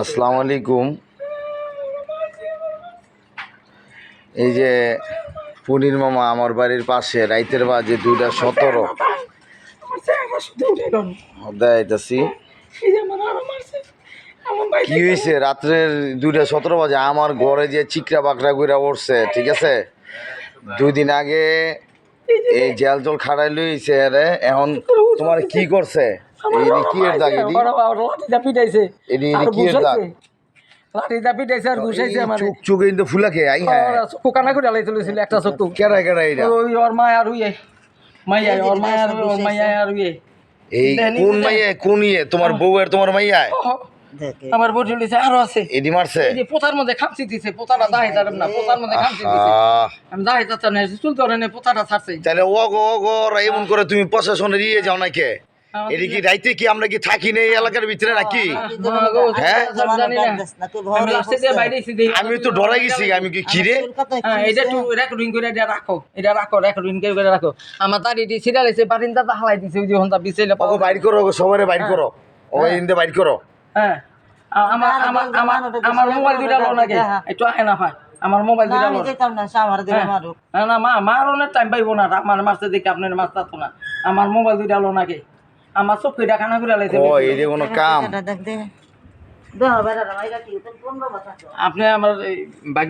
আসসালামু আলাইকুম। এই যে পুনির মামা আমার বাড়ির পাশে রাইতের বাজে 2:17 দেখাইতেছি। কি হয়েছে রাত্রের 2:17 বাজে আমার ঘরে যে চিকরা বাকরা করে উঠছে, ঠিক আছে? 2 দিন আগে এই জেল জল খাড়াই লইছে রে। এখন তোমার কি করছে? এই কি এর দাগ? এডি কি এর দাগ? চোখ কিন্তু ফুলাকে আই হ্যাঁ কোকানা করে লাইছিল একটা চোখ তো কেডা কেডা এইটা? ওই ওর মা আর উইয়ে মাইয়া ওর মা আর উইয়ে এই কোন মাইয়া কোন ইয়ে তোমার বউ আর তোমার মাইয়া? আমার বউ চলেছে আরো আছে এডি মারছে এই যে পোতার মধ্যে খামচি দিছে পোতাটা দাই যাবে না পোতার মধ্যে খামচি দিছে আমি দাই যাচ্ছে না চুল ধরে নে পোতাটা ছাড়ছে তাহলে ও গো এমন করে তুমি প্রশাসনের ইয়ে যাও না কে? এডি কি রাইতে কি আমরা কি থাকি না এই এলাকার ভিতরে নাকি? হ্যাঁ আমি তো ডরাই গেছি। আমি কি খিরে এটা একটু রেকর্ডিং করে রাখো রেকর্ডিং করে রাখো আমার দাড়ি দিয়ে সিরিয়াল এসে বারিন্দা হালাই দিছে ওই যে হন্তা বিছাইলে ওকে বাইর করো, সবারে বাইর করো, ওই ইন্দে বাইর করো। হ্যাঁ আমার মোবাইল দুইটা লো নাকি একটু আহে না হয় আমার মোবাইল দুইটা লো না মা মারনের টাইম পাইবো না আমার মারতে দেখে আপনার মাছ থাকতো না আমার মোবাইল দুইটা লো নাকি আমার চোখ দুইটা খানা করে লাইছে ও এই যে কোনো কাম আপনি আমার বাইক